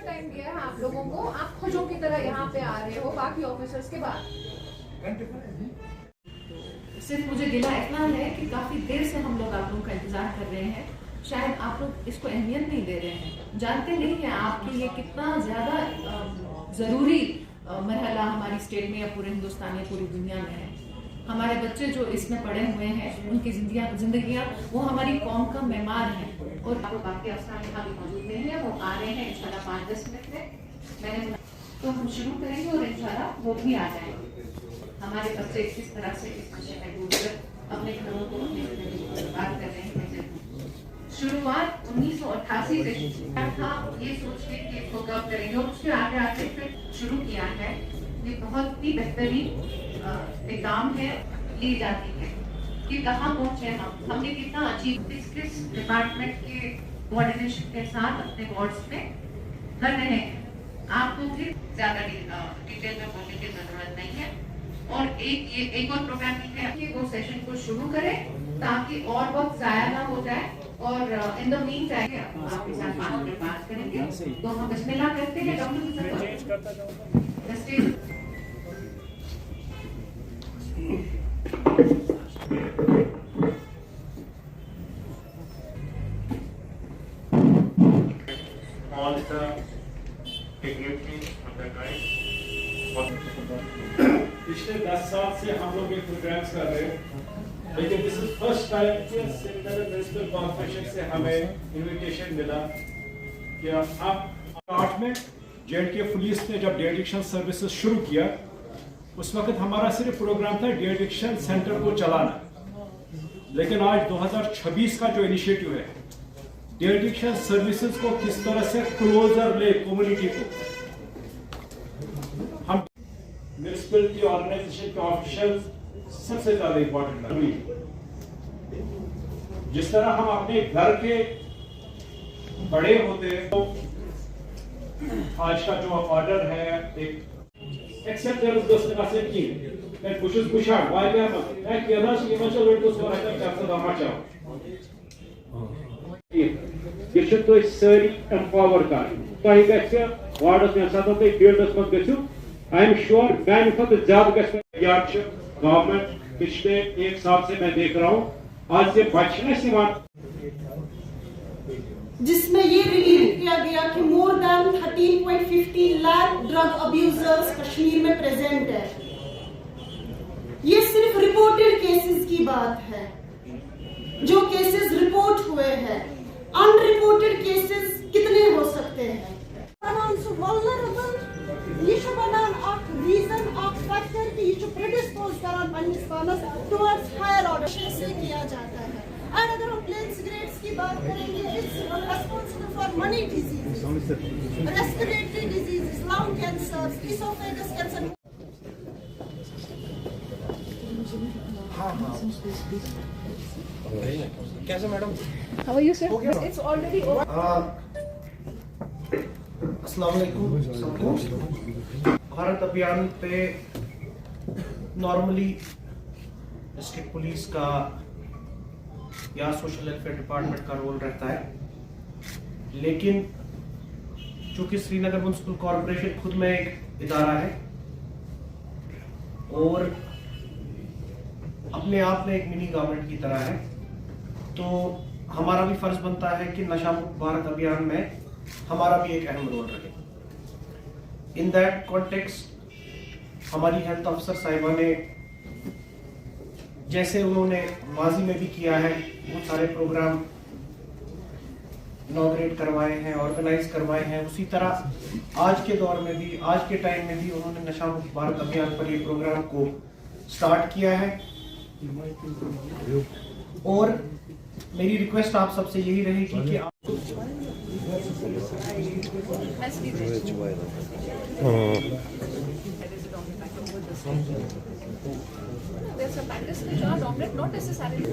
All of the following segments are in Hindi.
टाइम दिया है आप लोगों को, आप खोजों की तरह यहाँ पे आ रहे हो बाकी ऑफिसर्स के बाद। सिर्फ मुझे गिला इतना है कि काफी देर से हम लोग आप लोगों का इंतजार कर रहे हैं, शायद आप लोग इसको अहमियत नहीं दे रहे हैं, जानते नहीं है आपके लिए कितना ज्यादा जरूरी मरहला हमारी स्टेट में या पूरे हिंदुस्तान या पूरी दुनिया में है। हमारे बच्चे जो इसमें पड़े हुए हैं, उनकी जिंदगियां वो हमारी कौम का मेहमान है। और बाकी अफसरान यहाँ भी मौजूद नहीं है, वो आ रहे हैं इंशाल्लाह 5-10 मिनट में। मैंने तो हम शुरू करेंगे और इंशाल्लाह वो भी आ जाएंगे। हमारे बच्चे किस तरह से इस नशे में डूबकर अपने घरों को बर्बाद कर रहे हैं। शुरुआत 1988 से था, ये सोच के कि इसको कब करेंगे, और उसके आगे आगे फिर शुरू किया है। ये बहुत ही बेहतरीन काम है, ली जाती है कि कहाँ पहुँचे हमने कितना अचीव किस डिपार्टमेंट के कोऑर्डिनेशन के साथ अपने वार्ड्स में कर रहे हैं। आपको फिर ज्यादा डिटेल में बोलने की जरूरत नहीं है। और एक और प्रोग्राम है कि वो सेशन को शुरू करें ताकि और वक्त जाया ना हो जाए। और इन द मीन टाइम आपके साथ 5 मिनट बात करेंगे, तो हम बिस्मिल्लाह करते हैं। Doctor all the dignitaries of the tribe. पिछले 10 साल से हम लोग ये प्रोग्राम्स कर रहे हैं, लेकिन दिस इज फर्स्ट टाइम कि सेंट्रल म्युनिसिपल कॉर्पोरेशन से हमें इनविटेशन मिला कि आप 8 में जेएंडके पुलिस ने जब डी एडिक्शन सर्विसेज शुरू किया, उस वक्त हमारा सिर्फ प्रोग्राम था डी एडिक्शन सेंटर को चलाना। लेकिन आज 2026 का जो इनिशिएटिव है, डी एडिक्शन सर्विसेज को किस तरह से क्लोजर ले कम्युनिटी को, हम म्युनिसिपलिटी ऑर्गेनाइजेशन के ऑफिशियल सबसे ज्यादा इंपॉर्टेंट है। जिस तरह हम अपने घर के बड़े होते हैं, तो आज का जो ऑर्डर है एक except there is this message that push out why we are like the others you must have to score after the match ये should to sari empower का तो ये कैसे वार्ड में साथ होते फील्ड में गयो आई एम श्योर मैं बहुत ज्यादा कैसे यार गवर्नमेंट पिछले 1 साल से मैं देख रहा हूं आज से बचने से बात, जिसमें ये रिवील किया गया कि more than 13.50 lakh drug abusers Kashmir में प्रेजेंट है। ये सिर्फ रिपोर्टेड केसेस की बात है, जो केसेस रिपोर्ट हुए हैं। अनरिपोर्टेड केसेस कितने हो सकते हैं? ये जो बनान एक रीजन एक फैक्टर कि ये जो प्रेडिस्पोज करान पाकिस्तान टुवर्ड्स हायर ऑर्डर से किया जाता है। और अगर हम प्लेन सिगरेट्स की बात करेंगे, it's responsible for money diseases, respiratory diseases, lung cancer, oesophagus cancer. कैसे madam? How are you, sir? It's already over. अस्सलाम वालेकुम सबको। भारत अभियान पे नॉर्मली डिस्ट्रिक्ट पुलिस का या सोशल वेलफेयर डिपार्टमेंट का रोल रहता है, लेकिन चूंकि श्रीनगर म्युनिसिपल कॉर्पोरेशन खुद में एक इदारा है और अपने आप में एक मिनी गवर्नमेंट की तरह है, तो हमारा भी फर्ज बनता है कि नशा मुक्त भारत अभियान में हमारा भी एक अहम रोल रहे। इन दैट कॉन्टेक्स्ट हमारी हेल्थ अफसर साहिबा ने, जैसे उन्होंने माजी में भी किया है, बहुत सारे प्रोग्राम इनॉग्रेट करवाए हैं, ऑर्गेनाइज करवाए हैं, उसी तरह आज के दौर में भी, आज के टाइम में भी उन्होंने नशा मुक्त भारत अभियान पर ये प्रोग्राम को स्टार्ट किया है। और मेरी रिक्वेस्ट आप सबसे यही रहेगी कि आप There's a practice which are dominant, not necessarily.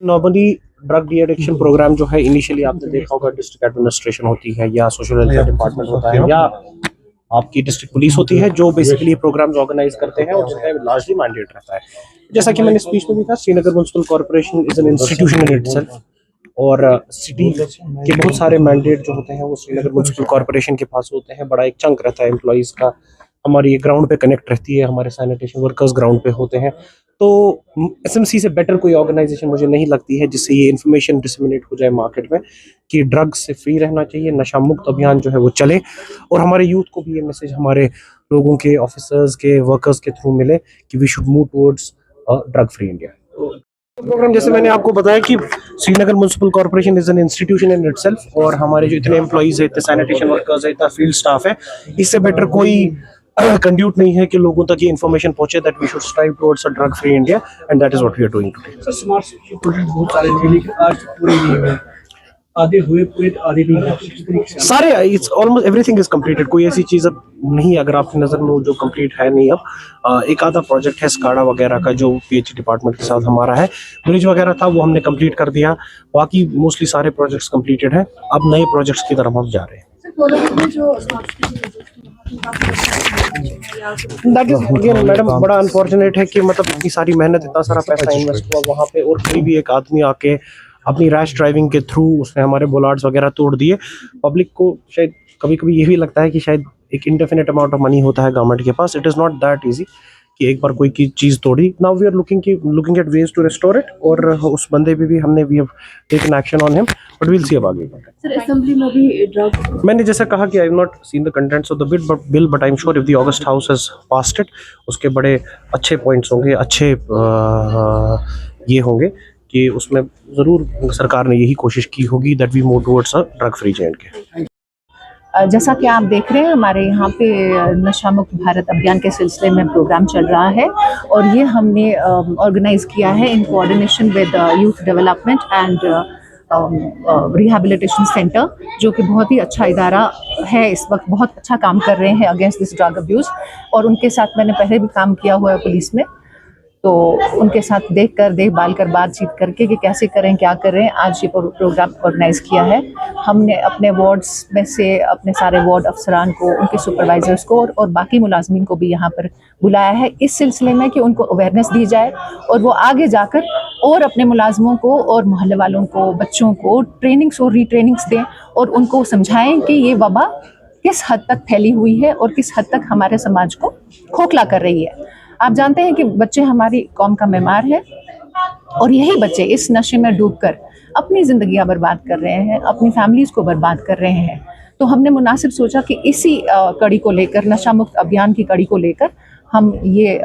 Normally drug de addiction program जो है, इनिशियली आपने देखा होगा डिस्ट्रिक्ट एडमिनिस्ट्रेशन होती है या सोशल वेलफेयर डिपार्टमेंट होता है या आपकी डिस्ट्रिक्ट पुलिस होती है जो बेसिकली प्रोग्राम्स ऑर्गेनाइज करते हैं और जिनका लार्जली मैंडेट रहता है। जैसा कि मैंने स्पीच में भी कहा, Srinagar municipal corporation is an institution in itself और सिटी के बहुत सारे मैंडेट जो होते हैं वो श्रीनगर म्युनिसिपल कॉर्पोरेशन के पास होते हैं। बड़ा एक चंक रहता है एम्प्लॉइज़ का। हमारी ये ग्राउंड पे कनेक्ट रहती है, हमारे सैनिटेशन वर्कर्स ग्राउंड पे होते हैं। तो एसएमसी से बेटर कोई ऑर्गेनाइजेशन मुझे नहीं लगती है जिससे ये इन्फॉर्मेशन डिसमिनेट हो जाए मार्केट में कि ड्रग्स से फ्री रहना चाहिए, नशा मुक्त अभियान जो है वो चले और हमारे यूथ को भी ये मैसेज हमारे लोगों के, ऑफिसर्स के, वर्कर्स के थ्रू मिले कि we should move towards drug free India. Program जैसे मैंने आपको बताया कि Srinagar municipal corporation is an institution in itself और हमारे जो इतने एम्प्लॉइज है, इतने सैनिटेशन वर्कर्स है, इतना फील्ड स्टाफ है, इससे बेटर कोई कंड्यूट नहीं है कि लोगों तक ये इन्फॉर्मेशन पहुंचे that we should strive towards a drug free India and that is what we are doing today. Sir smart city project बहुत सारे थे लेकिन आज पूरे नहीं हुए, आधे हुए पूरे आधे नहीं हुए। सारे it's almost everything is completed. कोई ऐसी चीज अब नहीं अगर आपकी नजर में जो कंप्लीट है नहीं। अब एक आधा प्रोजेक्ट है स्काडा वगैरह का जो पीएचई डिपार्टमेंट के साथ हमारा है, ब्रिज वगैरह था वो हमने कंप्लीट कर दिया। बाकी मोस्टली सारे प्रोजेक्ट्स कंप्लीटेड हैं। अब नए प्रोजेक्ट्स की तरफ हम जा रहे हैं। दैट इज अगेन मैडम बड़ा अनफॉर्चुनेट है कि मतलब इतनी सारी मेहनत, इतना सारा पैसा इन्वेस्ट हुआ वहाँ पे और कोई भी एक आदमी आके अपनी रैश ड्राइविंग के थ्रू उसने हमारे बोलार्ड्स वगैरह तोड़ दिए। पब्लिक को शायद कभी कभी ये भी लगता है कि शायद एक इंडेफिनिट अमाउंट ऑफ मनी होता है गवर्नमेंट के पास। It is not that easy कि एक बार कोई चीज़ तोड़ी। Now we are looking at ways to restore it और उस बंदे पे भी हमने we have taken action on him but we'll see अब आगे। सर असेंबली में भी ड्रग, मैंने जैसा कहा कि I have not seen the contents of the bill but I am sure if the August house has passed it उसके बड़े अच्छे पॉइंट्स होंगे, अच्छे ये होंगे कि उसमें ज़रूर सरकार ने यही कोशिश की होगी that we move towards a drug free J&K। जैसा कि आप देख रहे हैं हमारे यहाँ पे नशा मुक्त भारत अभियान के सिलसिले में प्रोग्राम चल रहा है और ये हमने ऑर्गेनाइज किया है in coordination with youth development and rehabilitation centre, जो कि बहुत ही अच्छा इदारा है, इस वक्त बहुत अच्छा काम कर रहे हैं अगेंस्ट दिस ड्रग अब्यूज़। और उनके साथ मैंने पहले भी काम किया हुआ है पुलिस में, तो उनके साथ देखभाल कर बातचीत करके कि कैसे करें क्या करें आज ये प्रोग्राम ऑर्गेनाइज किया है। हमने अपने वार्ड्स में से अपने सारे वार्ड अफसरान को, उनके सुपरवाइजर्स को और बाकी मुलाजमीन को भी यहाँ पर बुलाया है इस सिलसिले में कि उनको अवेयरनेस दी जाए और वो आगे जाकर और अपने मुलाजमों को और मोहल्ले वालों को, बच्चों को ट्रेनिंग्स और रीट्रेनिंग्स दें और उनको समझाएं कि ये वबा किस हद तक फैली हुई है और किस हद तक हमारे समाज को खोखला कर रही है। आप जानते हैं कि बच्चे हमारी कौम का मेमार है और यही बच्चे इस नशे में डूबकर अपनी ज़िंदगियां बर्बाद कर रहे हैं, अपनी फैमिलीज़ को बर्बाद कर रहे हैं। तो हमने मुनासिब सोचा कि इसी कड़ी को लेकर, नशा मुक्त अभियान की कड़ी को लेकर हम ये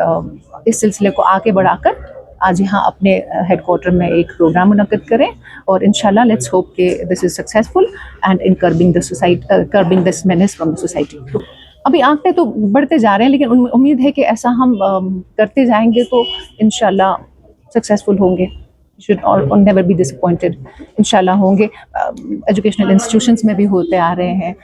इस सिलसिले को आगे बढ़ाकर आज यहाँ अपने हेडक्वार्टर में एक प्रोग्राम मुनक्किद करें और इंशाल्लाह लेट्स होप कि this is successful and in curbing this menace from the society. अभी आंकड़े तो बढ़ते जा रहे हैं लेकिन उम्मीद है कि ऐसा हम करते जाएंगे तो इंशाल्लाह सक्सेसफुल होंगे। शुड नेवर बी डिसअपॉइंटेड, इंशाल्लाह होंगे। एजुकेशनल इंस्टीट्यूशंस में भी होते आ रहे हैं,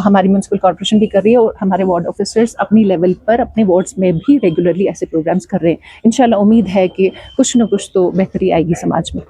हमारी म्युनिसिपल कॉर्पोरेशन भी कर रही है और हमारे वार्ड ऑफिसर्स अपनी लेवल पर अपने वार्ड्स में भी रेगुलरली ऐसे प्रोग्राम्स कर रहे हैं। इंशाल्लाह उम्मीद है कि कुछ न कुछ तो बेहतरी आएगी समाज में।